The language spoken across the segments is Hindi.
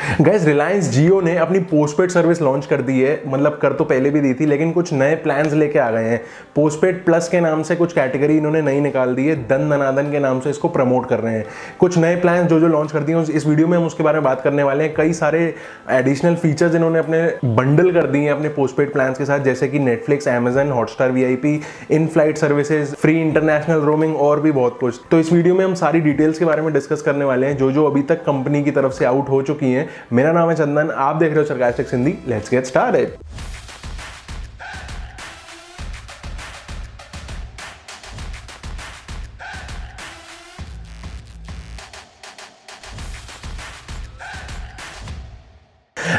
गाइस, रिलायंस जियो ने अपनी पोस्टपेड सर्विस लॉन्च कर दी है। मतलब कर तो पहले भी दी थी, लेकिन कुछ नए प्लान्स लेके आ गए हैं। पोस्टपेड प्लस के नाम से कुछ कैटेगरी इन्होंने नई निकाल दी है। दन दनादन के नाम से इसको प्रमोट कर रहे हैं। कुछ नए प्लान जो लॉन्च कर दिए हैं, इस वीडियो में हम उसके बारे में बात करने वाले हैं। कई सारे एडिशनल फीचर्स इन्होंने अपने बंडल कर दिए हैं अपने पोस्टपेड प्लान के साथ, जैसे कि Netflix, Amazon, Hotstar VIP, in flight services, free international roaming और भी बहुत कुछ। तो इस वीडियो में हम सारी डिटेल्स के बारे में डिस्कस करने वाले हैं, जो अभी तक कंपनी की तरफ से आउट हो चुकी हैं। मेरा नाम है चंदन, आप देख रहे हो sarcastic Hindi. Let's get started.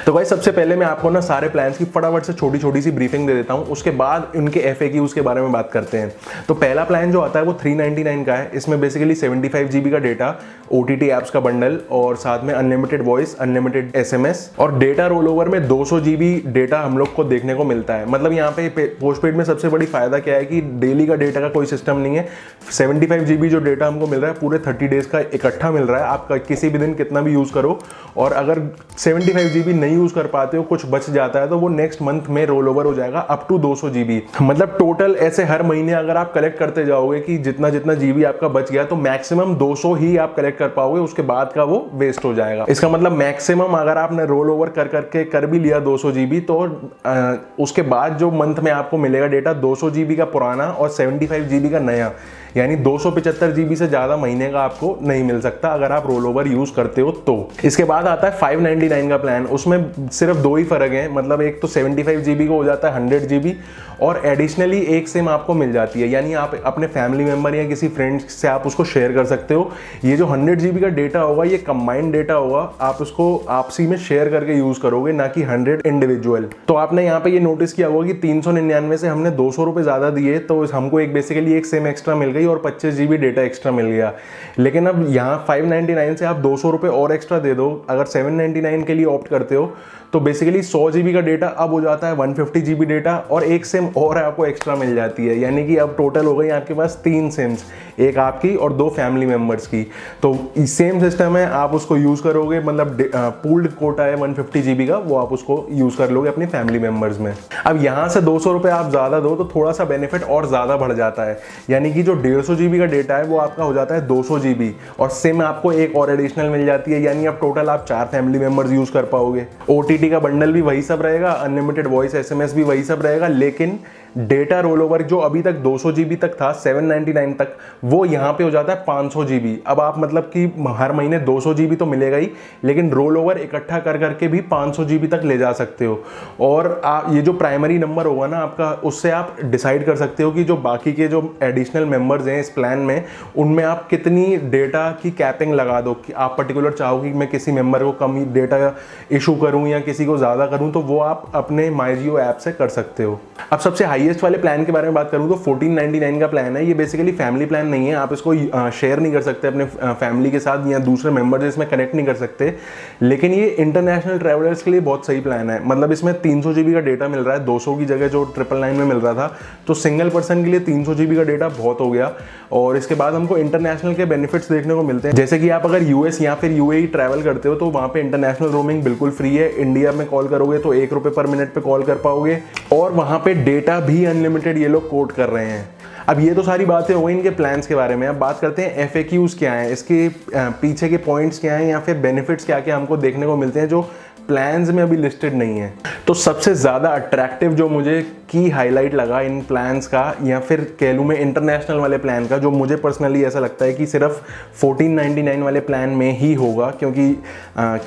तो भाई सबसे पहले मैं आपको ना सारे प्लान्स की फटाफट से छोटी छोटी सी ब्रीफिंग दे देता हूं, उसके बाद इनके FAQs के बारे में बात करते हैं। तो पहला प्लान जो आता है वो 399 का है। इसमें बेसिकली 75 GB का डेटा, OTT ऐप्स का बंडल और साथ में अनलिमिटेड वॉइस, अनलिमिटेड SMS और डेटा रोल ओवर में 200 GB डेटा हम लोग को देखने को मिलता है। मतलब यहाँ पे पोस्टपेड में सबसे बड़ी फायदा क्या है कि डेली का डेटा का कोई सिस्टम नहीं है। 75 GB जो डेटा हमको मिल रहा है पूरे 30 डेज का इकट्ठा मिल रहा है। आप किसी भी दिन कितना भी यूज करो, और अगर 75 GB नहीं यूज कर पाते हो, कुछ बच जाता है, तो वो नेक्स्ट मंथ में रोल ओवर हो जाएगा अप टू 200 GB। मतलब टोटल ऐसे हर महीने अगर आप कलेक्ट करते जाओगे कि जितना जितना GB आपका बच गया, तो मैक्सिमम 200 ही आप कलेक्ट कर पाओगे, उसके बाद का वो वेस्ट हो जाएगा। इसका मतलब मैक्सिमम अगर आपने रोल ओवर कर करके कर भी लिया 200 GB, तो उसके बाद जो मंथ में आपको मिलेगा डेटा 200 GB का पुराना और 75 GB का नया, यानी 275 GB से ज्यादा महीने का आपको नहीं मिल सकता अगर आप रोल ओवर यूज करते हो तो। इसके बाद आता है 599 का प्लान। उसमें सिर्फ दो ही फर्क है। मतलब एक तो 75 GB का हो जाता है 100 GB, और एडिशनली एक सिम आपको मिल जाती है, यानी आप अपने फैमिली मेंबर या किसी फ्रेंड से आप उसको शेयर कर सकते हो। ये जो 100 GB का डेटा होगा, ये कंबाइंड डेटा होगा, आप उसको आपसी में शेयर करके यूज करोगे, ना कि 100 इंडिविजुअल। तो आपने यहाँ पे ये नोटिस किया होगा कि 399 से हमने 200 रुपए ज्यादा दिए, तो हमको एक बेसिकली एक सिम एक्स्ट्रा मिल गई और 25 GB डेटा एक्स्ट्रा मिल गया। लेकिन अब यहाँ 599 से आप 200 रुपए और एक्स्ट्रा दे दो। अगर 799 के लिए ऑप्ट करते हो तो बेसिकली 100 GB का डेटा अब हो जाता है 150 GB डेटा, और एक सिम और आपको एक्स्ट्रा मिल जाती है। यानी कि अब टोटल हो गई आपके पास 3 सिम्स, एक आपकी और 2 फैमिली मेंबर्स की। तो सेम सिस्टम है, आप उसको यूज करोगे। मतलब पूल्ड कोटा है 150 GB का, वो आप उसको यूज कर लोगे अपनी फैमिली मेंबर्स में। अब यहाँ से 200 रुपए आप ज्यादा दो तो थोड़ा सा बेनिफिट और ज्यादा बढ़ जाता है, यानी कि जो 150 GB का डेटा है वो आपका हो जाता है 200 GB, और सिम आपको एक और एडिशनल मिल जाती है। यानी अब टोटल आप 4 फैमिली मेंबर्स यूज कर पाओगे। OTT का बंडल भी वही सब रहेगा, अनलिमिटेड वॉइस SMS भी वही सब रहेगा, लेकिन डेटा रोल ओवर जो अभी तक 200 GB तक था 799 तक, वो यहाँ पे हो जाता है 500 GB। अब आप मतलब कि हर महीने 200 GB तो मिलेगा ही, लेकिन रोल ओवर इकट्ठा कर करके भी 500 GB तक ले जा सकते हो। और ये जो प्राइमरी नंबर होगा ना आपका, उससे आप डिसाइड कर सकते हो कि जो बाकी के जो एडिशनल मेंबर्स हैं इस प्लान में, उनमें आप कितनी डेटा की कैपिंग लगा दो। कि आप पर्टिकुलर चाहो कि मैं किसी मेंबर को कम डेटा इशू करूँ या किसी को ज़्यादा करूँ, तो वो आप अपने माई जियो ऐप से कर सकते हो। अब सबसे हाईएस्ट वाले प्लान के बारे में बात करूं तो 1499 का प्लान है। ये बेसिकली फैमिली प्लान नहीं है, आप इसको शेयर नहीं कर सकते अपने फैमिली के साथ, या दूसरे मेंबर्स इसमें कनेक्ट नहीं कर सकते। लेकिन ये इंटरनेशनल ट्रैवलर्स के लिए बहुत सही प्लान है। मतलब इसमें 300 GB का डेटा मिल रहा है, 200 की जगह जो 999 में मिल रहा था। तो सिंगल पर्सन के लिए 300 GB का डेटा बहुत हो गया। और इसके बाद हमको इंटरनेशनल के बेनिफिट्स देखने को मिलते हैं, जैसे कि आप अगर US या फिर UAE ट्रैवल करते हो तो वहाँ पे इंटरनेशनल रोमिंग बिल्कुल फ्री है। इंडिया में कॉल करोगे तो 1 रुपये पर मिनट पे कॉल कर पाओगे, और वहाँ पे डेटा भी अनलिमिटेड ये लोग कोट कर रहे हैं। अब ये तो सारी बातें हो गई इनके प्लान्स के बारे में। अब बात करते हैं FAQs क्या है, इसके पीछे के पॉइंट्स क्या हैं, या फिर बेनिफिट्स क्या क्या हमको देखने को मिलते हैं जो प्लान्स में अभी लिस्टेड नहीं है। तो सबसे ज़्यादा अट्रैक्टिव जो मुझे की हाईलाइट लगा इन प्लान्स का, या फिर कह लूँ मैं इंटरनेशनल वाले प्लान का, जो मुझे पर्सनली ऐसा लगता है कि सिर्फ 1499 वाले प्लान में ही होगा, क्योंकि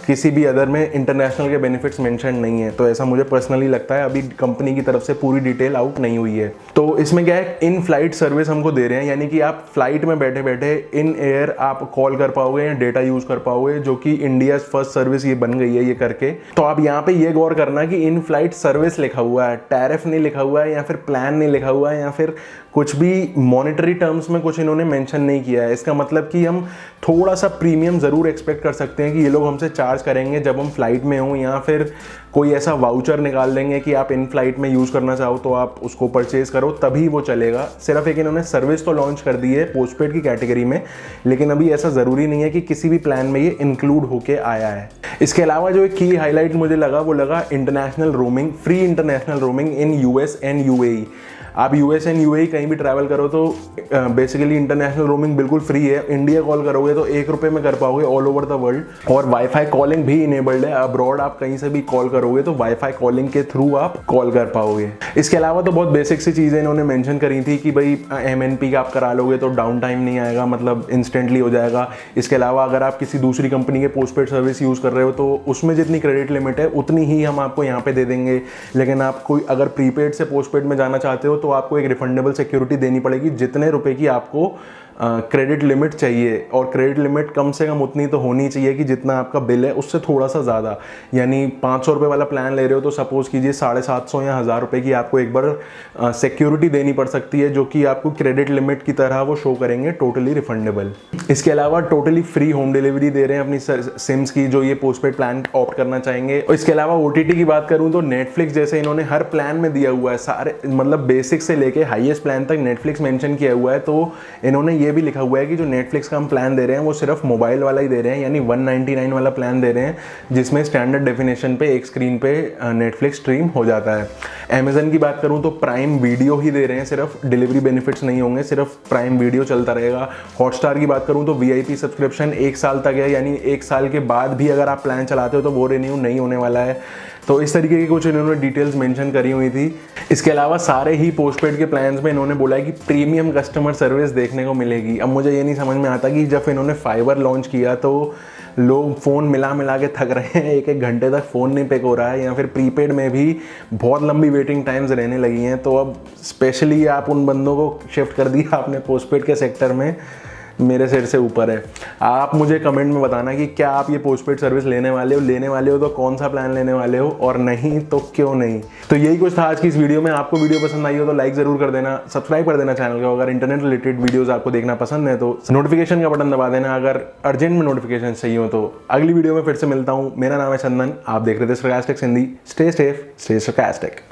किसी भी अदर में इंटरनेशनल के बेनिफिट्स मेंशन नहीं है। तो ऐसा मुझे पर्सनली लगता है। अभी कंपनी की तरफ से पूरी डिटेल आउट नहीं हुई है। तो इसमें क्या है, इन फ्लाइट सर्विस हमको दे रहे हैं, यानी कि आप फ्लाइट में बैठे बैठे इन एयर आप कॉल कर पाओगे या डेटा यूज कर पाओगे, जो कि इंडिया फर्स्ट सर्विस ये बन गई है ये करके। तो आप यहाँ पे ये गौर करना कि इन फ्लाइट सर्विस लिखा हुआ है, टैरिफ नहीं लिखा हुआ है, या फिर प्लान नहीं लिखा हुआ है, या फिर कुछ भी मॉनेटरी टर्म्स में कुछ इन्होंने मेंशन नहीं किया है। इसका मतलब कि हम थोड़ा सा प्रीमियम ज़रूर एक्सपेक्ट कर सकते हैं कि ये लोग हमसे चार्ज करेंगे जब हम फ्लाइट में हों, या फिर कोई ऐसा वाउचर निकाल देंगे कि आप इन फ्लाइट में यूज़ करना चाहो तो आप उसको परचेज करो, तभी वो चलेगा। सिर्फ एक इन्होंने सर्विस तो लॉन्च कर दी है पोस्टपेड की कैटेगरी में, लेकिन अभी ऐसा ज़रूरी नहीं है कि किसी भी प्लान में ये इंक्लूड होके आया है। इसके अलावा जो एक की हाईलाइट मुझे लगा वो लगा international roaming, free international roaming in US and UAE. आप यूएस एंड यूएई कहीं भी ट्रैवल करो तो बेसिकली इंटरनेशनल रोमिंग बिल्कुल फ्री है। इंडिया कॉल करोगे तो ₹1 में कर पाओगे ऑल ओवर द वर्ल्ड। और वाईफाई कॉलिंग भी इनेबल्ड है, अब्रॉड आप कहीं से भी कॉल करोगे तो वाईफाई कॉलिंग के थ्रू आप कॉल कर पाओगे। इसके अलावा तो बहुत बेसिक सी चीज़ें इन्होंने मेंशन करी थी कि भाई MNP का आप करा लोगे तो डाउन टाइम नहीं आएगा, मतलब इंस्टेंटली हो जाएगा। इसके अलावा अगर आप किसी दूसरी कंपनी के पोस्टपेड सर्विस यूज़ कर रहे हो तो उसमें जितनी क्रेडिट लिमिट है उतनी ही हम आपको यहाँ पे दे देंगे। लेकिन आप कोई अगर प्रीपेड से पोस्टपेड में जाना चाहते हो तो आपको एक रिफंडेबल सिक्योरिटी देनी पड़ेगी जितने रुपए की आपको क्रेडिट लिमिट चाहिए। और क्रेडिट लिमिट कम से कम उतनी तो होनी चाहिए कि जितना आपका बिल है उससे थोड़ा सा ज़्यादा। यानी ₹500 वाला प्लान ले रहे हो तो सपोज कीजिए 750 या ₹1000 की आपको एक बार सिक्योरिटी देनी पड़ सकती है, जो कि आपको क्रेडिट लिमिट की तरह वो शो करेंगे, टोटली रिफंडेबल। इसके अलावा टोटली फ्री होम डिलीवरी दे रहे हैं अपनी सिम्स की, जो ये पोस्टपेड प्लान ऑप्ट करना चाहेंगे। और इसके अलावा OTT की बात करूँ तो नेटफ्लिक्स जैसे इन्होंने हर प्लान में दिया हुआ है, सारे मतलब बेसिक से लेके हाईएस्ट प्लान तक नेटफ्लिक्स मेंशन किया हुआ है। तो इन्होंने ये भी लिखा हुआ है कि जो नेटफ्लिक्स का हम प्लान दे रहे हैं वो सिर्फ मोबाइल वाला ही दे रहे हैं, यानी 199 वाला प्लान दे रहे हैं, जिसमें स्टैंडर्ड डेफिनेशन पे एक स्क्रीन पे नेटफ्लिक्स स्ट्रीम हो जाता है। अमेजन की बात करूं तो प्राइम वीडियो ही दे रहे हैं, सिर्फ डिलीवरी बेनिफिट्स नहीं होंगे, सिर्फ प्राइम वीडियो चलता रहेगा। हॉटस्टार की बात करूं तो VIP सब्सक्रिप्शन 1 साल तक है, यानी 1 साल के बाद भी अगर आप प्लान चलाते हो तो वो रिन्यू नहीं होने वाला है। तो इस तरीके की कुछ इन्होंने डिटेल्स मेंशन करी हुई थी। इसके अलावा सारे ही पोस्टपेड के प्लान्स में इन्होंने बोला है कि प्रीमियम कस्टमर सर्विस देखने को मिलेगी। अब मुझे ये नहीं समझ में आता कि जब इन्होंने फाइबर लॉन्च किया तो लोग फ़ोन मिला के थक रहे हैं, 1 घंटे तक फ़ोन नहीं पिक हो रहा है, या फिर प्रीपेड में भी बहुत लंबी वेटिंग टाइम्स रहने लगी हैं। तो अब स्पेशली आप उन बंदों को शिफ्ट कर दिया आपने पोस्टपेड के सेक्टर में, मेरे सिर से ऊपर है। आप मुझे कमेंट में बताना कि क्या आप ये पोस्टपेड सर्विस लेने वाले हो तो कौन सा प्लान लेने वाले हो, और नहीं तो क्यों नहीं। तो यही कुछ था आज की इस वीडियो में। आपको वीडियो पसंद आई हो तो लाइक ज़रूर कर देना, सब्सक्राइब कर देना चैनल को। अगर इंटरनेट रिलेटेड वीडियोज़ आपको देखना पसंद है तो नोटिफिकेशन का बटन दबा देना, अगर अर्जेंट में नोटिफिकेशन चाहिए हो तो। अगली वीडियो में फिर से मिलता हूँ। मेरा नाम है चंदन, आप देख रहे थे sarcastic Hindi. Stay safe, stay sarcastic.